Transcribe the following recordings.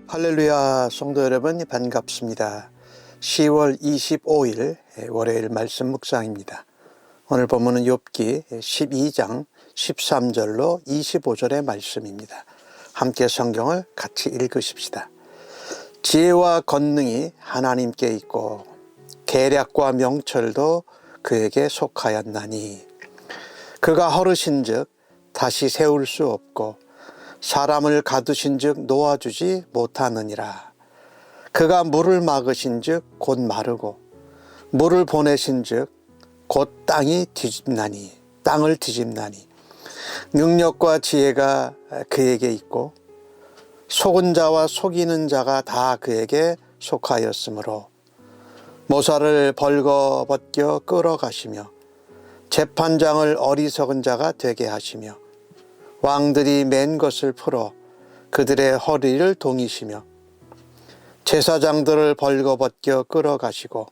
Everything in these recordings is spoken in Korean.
할렐루야, 성도 여러분 반갑습니다. 10월 25일 월요일 말씀 묵상입니다. 오늘 본문은 욥기 12장 13절로 25절의 말씀입니다. 함께 성경을 같이 읽으십시다. 지혜와 권능이 하나님께 있고 계략과 명철도 그에게 속하였나니 그가 허르신즉 다시 세울 수 없고 사람을 가두신즉 놓아주지 못하느니라. 그가 물을 막으신즉 곧 마르고 물을 보내신즉 곧 땅을 뒤집나니 능력과 지혜가 그에게 있고 속은 자와 속이는 자가 다 그에게 속하였으므로 모사를 벌거벗겨 끌어가시며 재판장을 어리석은 자가 되게 하시며 왕들이 맨 것을 풀어 그들의 허리를 동이시며 제사장들을 벌거벗겨 끌어가시고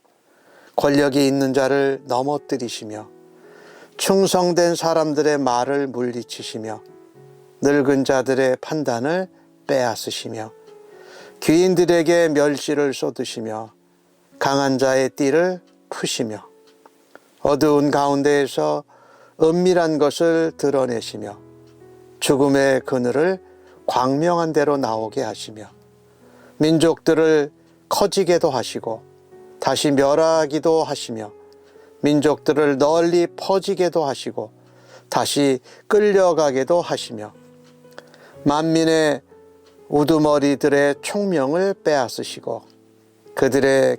권력이 있는 자를 넘어뜨리시며 충성된 사람들의 말을 물리치시며 늙은 자들의 판단을 빼앗으시며 귀인들에게 멸시를 쏟으시며 강한 자의 띠를 푸시며 어두운 가운데에서 은밀한 것을 드러내시며 죽음의 그늘을 광명한 대로 나오게 하시며 민족들을 커지게도 하시고 다시 멸하기도 하시며 민족들을 널리 퍼지게도 하시고 다시 끌려가게도 하시며 만민의 우두머리들의 총명을 빼앗으시고 그들을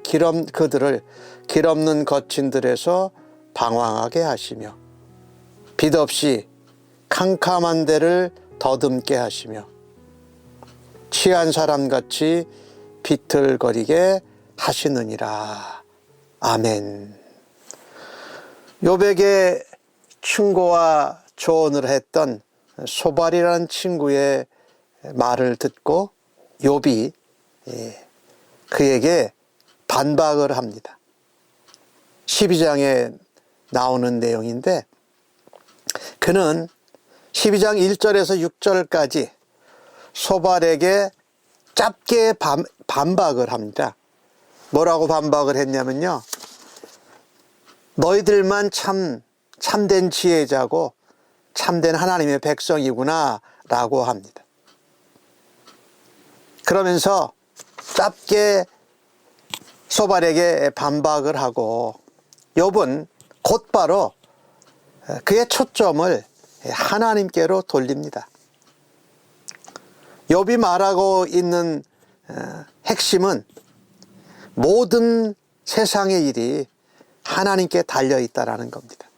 길없는 거친들에서 방황하게 하시며 빛 없이 캄캄한 데를 더듬게 하시며 취한 사람같이 비틀거리게 하시느니라. 아멘. 욥에게 충고와 조언을 했던 소발이라는 친구의 말을 듣고 욥이 그에게 반박을 합니다. 12장에 나오는 내용인데 그는 12장 1절에서 6절까지 소발에게 짧게 반박을 합니다. 뭐라고 반박을 했냐면요. 너희들만 참된 지혜자고 참된 하나님의 백성이구나 라고 합니다. 그러면서 짧게 소발에게 반박을 하고 욥은 곧바로 그의 초점을 하나님께로 돌립니다. 욥이 말하고 있는 핵심은 모든 세상의 일이 하나님께 달려있다라는 겁니다.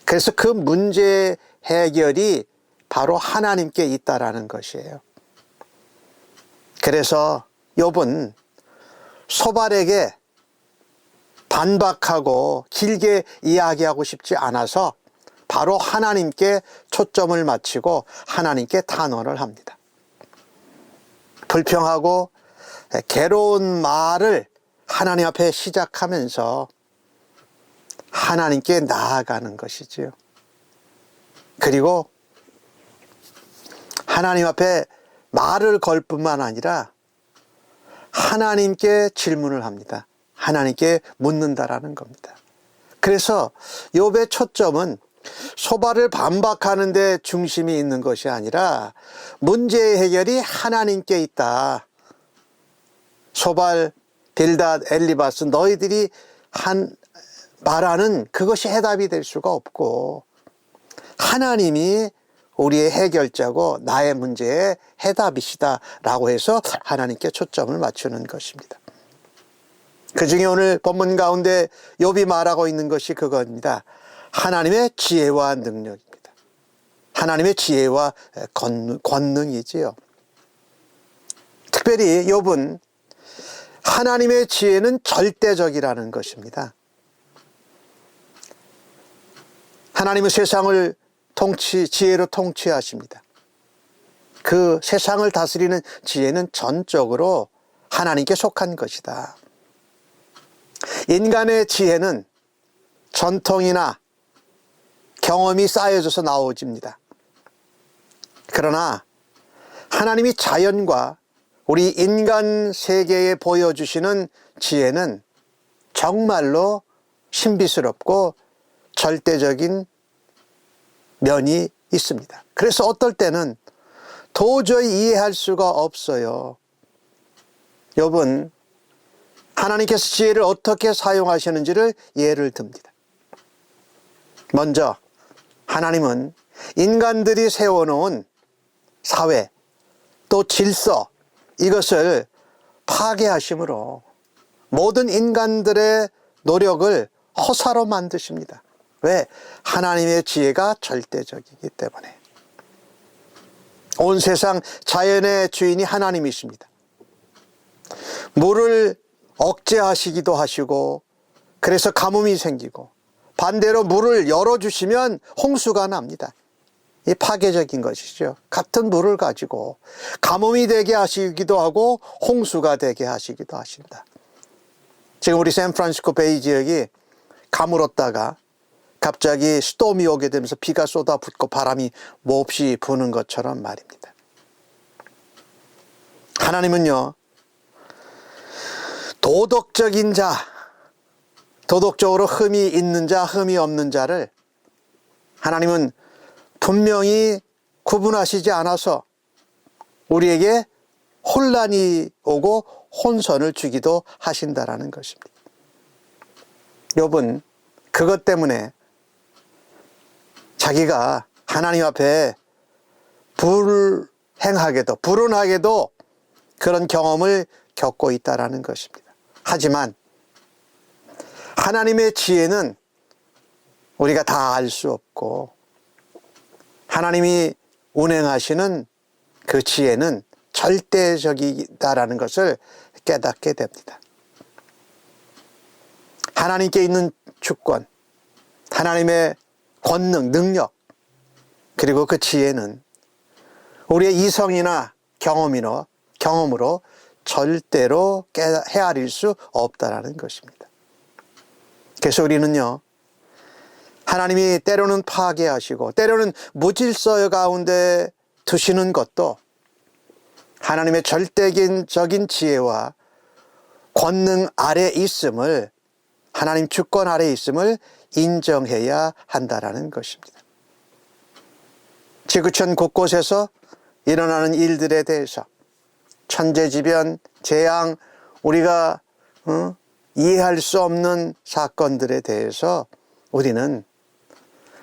그래서 그 문제 해결이 바로 하나님께 있다라는 것이에요. 그래서 욥은 소발에게 반박하고 길게 이야기하고 싶지 않아서 바로 하나님께 초점을 맞추고 하나님께 탄원을 합니다. 불평하고 괴로운 말을 하나님 앞에 시작하면서 하나님께 나아가는 것이지요. 그리고 하나님 앞에 말을 걸 뿐만 아니라 하나님께 질문을 합니다. 하나님께 묻는다라는 겁니다. 그래서 욥의 초점은 소발을 반박하는 데 중심이 있는 것이 아니라 문제의 해결이 하나님께 있다. 소발, 빌닷, 엘리바스 너희들이 말하는 그것이 해답이 될 수가 없고 하나님이 우리의 해결자고 나의 문제의 해답이시다 라고 해서 하나님께 초점을 맞추는 것입니다. 그 중에 오늘 본문 가운데 욥이 말하고 있는 것이 그겁니다. 하나님의 지혜와 능력입니다. 하나님의 지혜와 권능이지요. 특별히 욥은 하나님의 지혜는 절대적이라는 것입니다. 하나님은 세상을 지혜로 통치하십니다. 그 세상을 다스리는 지혜는 전적으로 하나님께 속한 것이다. 인간의 지혜는 전통이나 경험이 쌓여져서 나오집니다. 그러나 하나님이 자연과 우리 인간 세계에 보여주시는 지혜는 정말로 신비스럽고 절대적인 면이 있습니다. 그래서 어떨 때는 도저히 이해할 수가 없어요. 여러분, 하나님께서 지혜를 어떻게 사용하시는지를 예를 듭니다. 먼저 하나님은 인간들이 세워놓은 사회 또 질서, 이것을 파괴하심으로 모든 인간들의 노력을 허사로 만드십니다. 왜? 하나님의 지혜가 절대적이기 때문에. 온 세상 자연의 주인이 하나님이십니다. 물을 억제하시기도 하시고, 그래서 가뭄이 생기고, 반대로 물을 열어주시면 홍수가 납니다. 이 파괴적인 것이죠. 같은 물을 가지고 가뭄이 되게 하시기도 하고 홍수가 되게 하시기도 하신다. 지금 우리 샌프란시스코 베이 지역이 가물었다가 갑자기 스톰이 오게 되면서 비가 쏟아붓고 바람이 몹시 부는 것처럼 말입니다. 하나님은요, 도덕적인 자, 도덕적으로 흠이 있는 자, 흠이 없는 자를 하나님은 분명히 구분하시지 않아서 우리에게 혼란이 오고 혼선을 주기도 하신다라는 것입니다. 여러분, 그것 때문에 자기가 하나님 앞에 불행하게도, 불운하게도 그런 경험을 겪고 있다라는 것입니다. 하지만 하나님의 지혜는 우리가 다 알 수 없고, 하나님이 운행하시는 그 지혜는 절대적이다라는 것을 깨닫게 됩니다. 하나님께 있는 주권, 하나님의 권능, 능력, 그리고 그 지혜는 우리의 이성이나 경험으로 절대로 헤아릴 수 없다라는 것입니다. 그래서 우리는요, 하나님이 때로는 파괴하시고 때로는 무질서 가운데 두시는 것도 하나님의 절대적인 지혜와 권능 아래 있음을, 하나님 주권 아래 있음을 인정해야 한다라는 것입니다. 지구촌 곳곳에서 일어나는 일들에 대해서, 천재지변, 재앙, 우리가 이해할 수 없는 사건들에 대해서 우리는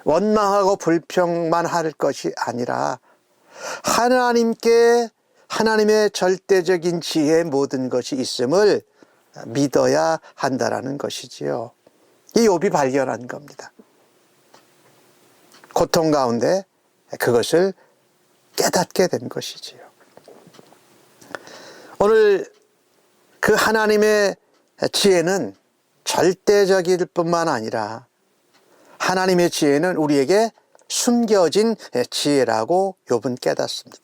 원망하고 불평만 할 것이 아니라 하나님께, 하나님의 절대적인 지혜의 모든 것이 있음을 믿어야 한다라는 것이지요. 이 욥이 발견한 겁니다. 고통 가운데 그것을 깨닫게 된 것이지요. 오늘 그 하나님의 지혜는 절대적일 뿐만 아니라 하나님의 지혜는 우리에게 숨겨진 지혜라고 욥은 깨닫습니다.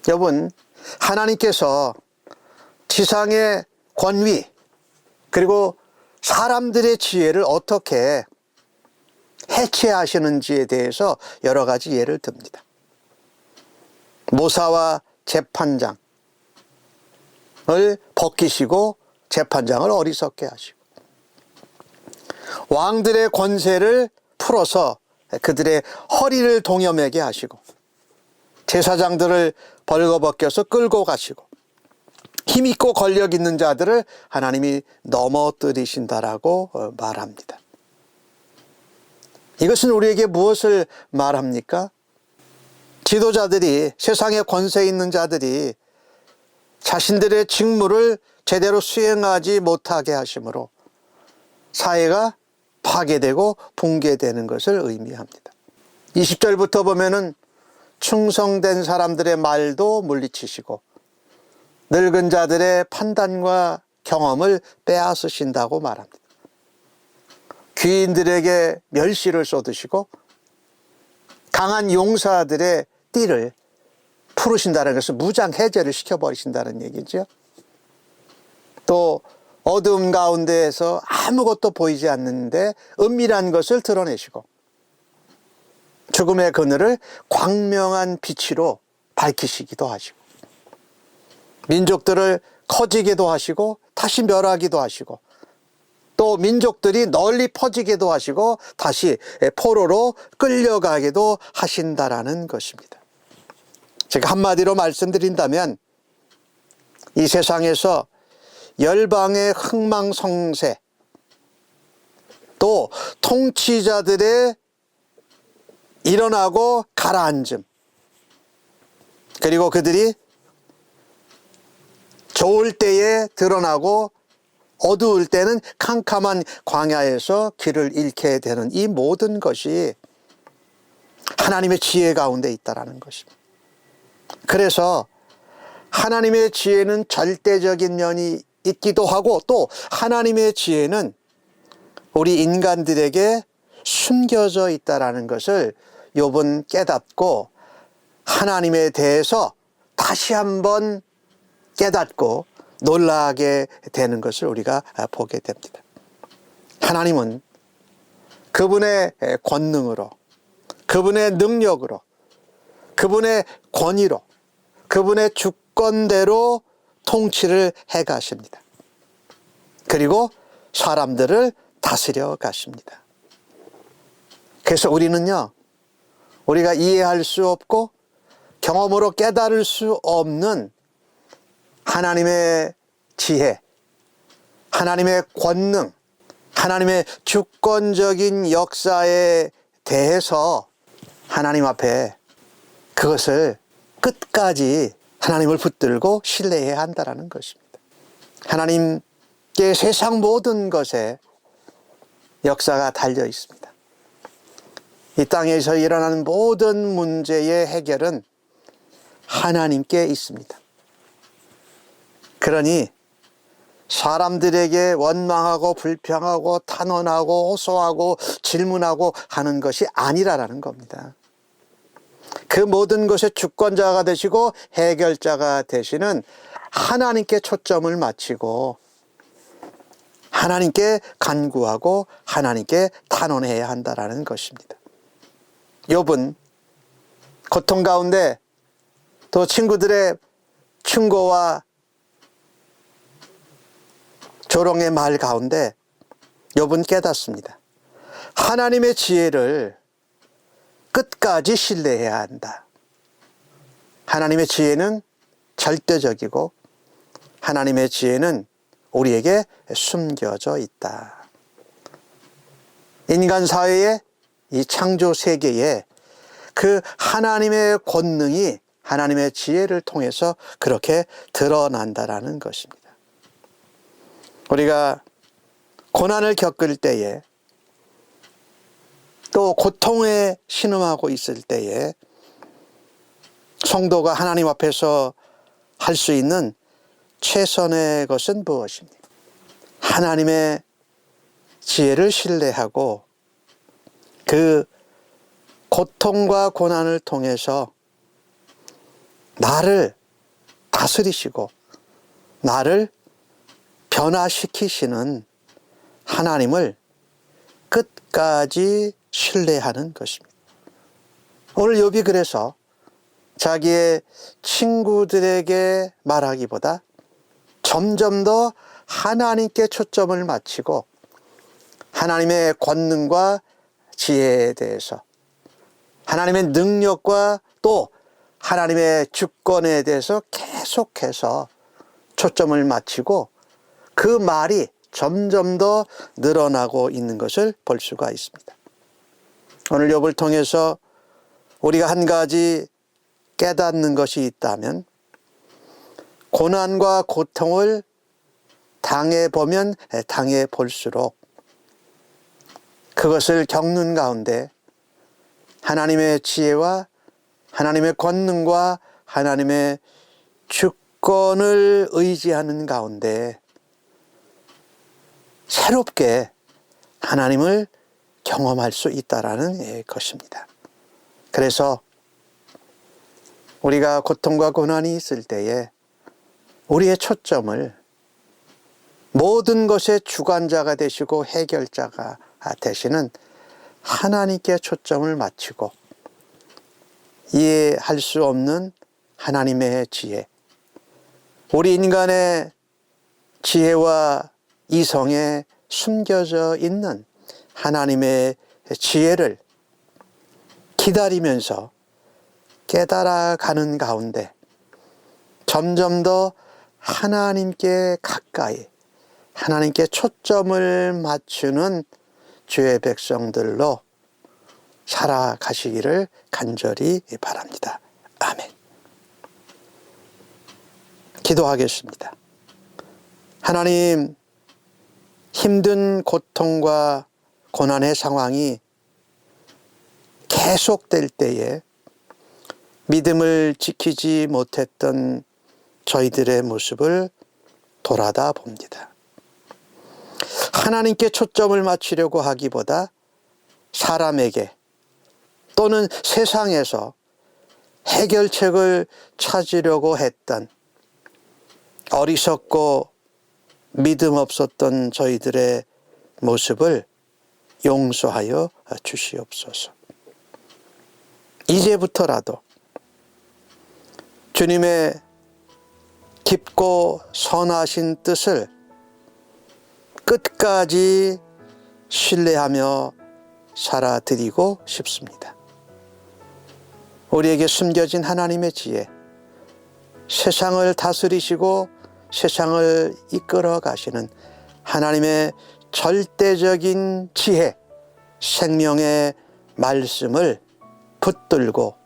욥은 하나님께서 지상의 권위, 그리고 사람들의 지혜를 어떻게 해체하시는지에 대해서 여러 가지 예를 듭니다. 모사와 재판장을 벗기시고 재판장을 어리석게 하시고, 왕들의 권세를 풀어서 그들의 허리를 동여매게 하시고, 제사장들을 벌거벗겨서 끌고 가시고, 힘있고 권력 있는 자들을 하나님이 넘어뜨리신다라고 말합니다. 이것은 우리에게 무엇을 말합니까? 지도자들이, 세상의 권세 있는 자들이 자신들의 직무를 제대로 수행하지 못하게 하심으로 사회가 파괴되고 붕괴되는 것을 의미합니다. 20절부터 보면은 충성된 사람들의 말도 물리치시고 늙은 자들의 판단과 경험을 빼앗으신다고 말합니다. 귀인들에게 멸시를 쏟으시고 강한 용사들의 띠를 풀으신다는 것은 무장 해제를 시켜버리신다는 얘기죠. 또 어두움 가운데에서 아무것도 보이지 않는데 은밀한 것을 드러내시고 죽음의 그늘을 광명한 빛으로 밝히시기도 하시고 민족들을 커지게도 하시고 다시 멸하기도 하시고 또 민족들이 널리 퍼지게도 하시고 다시 포로로 끌려가게도 하신다라는 것입니다. 제가 한마디로 말씀드린다면 이 세상에서 열방의 흥망성쇠 또 통치자들의 일어나고 가라앉음 그리고 그들이 좋을 때에 드러나고 어두울 때는 캄캄한 광야에서 길을 잃게 되는 이 모든 것이 하나님의 지혜 가운데 있다라는 것입니다. 그래서 하나님의 지혜는 절대적인 면이 있기도 하고 또 하나님의 지혜는 우리 인간들에게 숨겨져 있다라는 것을 욥은 깨닫고 하나님에 대해서 다시 한번 깨닫고 놀라게 되는 것을 우리가 보게 됩니다. 하나님은 그분의 권능으로 그분의 능력으로 그분의 권위로 그분의 주권대로 통치를 해 가십니다. 그리고 사람들을 다스려 가십니다. 그래서 우리는요, 우리가 이해할 수 없고 경험으로 깨달을 수 없는 하나님의 지혜, 하나님의 권능, 하나님의 주권적인 역사에 대해서 하나님 앞에 그것을 끝까지 하나님을 붙들고 신뢰해야 한다는 것입니다. 하나님께 세상 모든 것에 역사가 달려 있습니다. 이 땅에서 일어나는 모든 문제의 해결은 하나님께 있습니다. 그러니 사람들에게 원망하고 불평하고 탄원하고 호소하고 질문하고 하는 것이 아니라는 겁니다. 그 모든 것의 주권자가 되시고 해결자가 되시는 하나님께 초점을 맞추고 하나님께 간구하고 하나님께 탄원해야 한다는 것입니다. 욥은 고통 가운데 또 친구들의 충고와 조롱의 말 가운데 욥은 깨닫습니다. 하나님의 지혜를 끝까지 신뢰해야 한다. 하나님의 지혜는 절대적이고 하나님의 지혜는 우리에게 숨겨져 있다. 인간 사회의 이 창조 세계에 그 하나님의 권능이 하나님의 지혜를 통해서 그렇게 드러난다라는 것입니다. 우리가 고난을 겪을 때에 또 고통에 신음하고 있을 때에 성도가 하나님 앞에서 할 수 있는 최선의 것은 무엇입니까? 하나님의 지혜를 신뢰하고 그 고통과 고난을 통해서 나를 다스리시고 나를 변화시키시는 하나님을 끝까지 신뢰하는 것입니다. 오늘 욥이 그래서 자기의 친구들에게 말하기보다 점점 더 하나님께 초점을 맞추고 하나님의 권능과 지혜에 대해서 하나님의 능력과 또 하나님의 주권에 대해서 계속해서 초점을 맞추고 그 말이 점점 더 늘어나고 있는 것을 볼 수가 있습니다. 오늘 욥을 통해서 우리가 한 가지 깨닫는 것이 있다면 고난과 고통을 당해보면 당해볼수록 그것을 겪는 가운데 하나님의 지혜와 하나님의 권능과 하나님의 주권을 의지하는 가운데 새롭게 하나님을 경험할 수 있다라는 것입니다. 그래서 우리가 고통과 고난이 있을 때에 우리의 초점을 모든 것의 주관자가 되시고 해결자가 되시는 하나님께 초점을 맞추고 이해할 수 없는 하나님의 지혜, 우리 인간의 지혜와 이성에 숨겨져 있는 하나님의 지혜를 기다리면서 깨달아가는 가운데 점점 더 하나님께 가까이, 하나님께 초점을 맞추는 주의 백성들로 살아가시기를 간절히 바랍니다. 아멘. 기도하겠습니다. 하나님, 힘든 고통과 고난의 상황이 계속될 때에 믿음을 지키지 못했던 저희들의 모습을 돌아다 봅니다. 하나님께 초점을 맞추려고 하기보다 사람에게 또는 세상에서 해결책을 찾으려고 했던 어리석고 믿음 없었던 저희들의 모습을 용서하여 주시옵소서. 이제부터라도 주님의 깊고 선하신 뜻을 끝까지 신뢰하며 살아드리고 싶습니다. 우리에게 숨겨진 하나님의 지혜, 세상을 다스리시고 세상을 이끌어 가시는 하나님의 절대적인 지혜, 생명의 말씀을 붙들고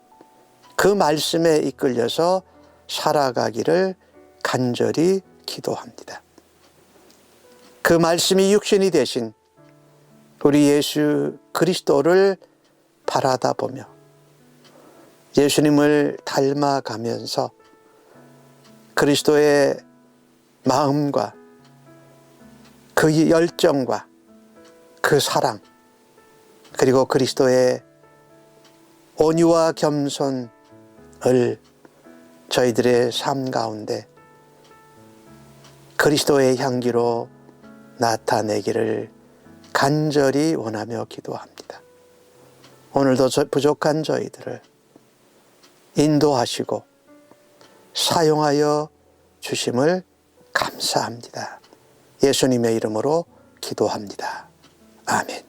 그 말씀에 이끌려서 살아가기를 간절히 기도합니다. 그 말씀이 육신이 되신 우리 예수 그리스도를 바라다 보며 예수님을 닮아가면서 그리스도의 마음과 그 열정과 그 사랑, 그리고 그리스도의 온유와 겸손을 저희들의 삶 가운데 그리스도의 향기로 나타내기를 간절히 원하며 기도합니다. 오늘도 부족한 저희들을 인도하시고 사용하여 주심을 감사합니다. 예수님의 이름으로 기도합니다. 아멘.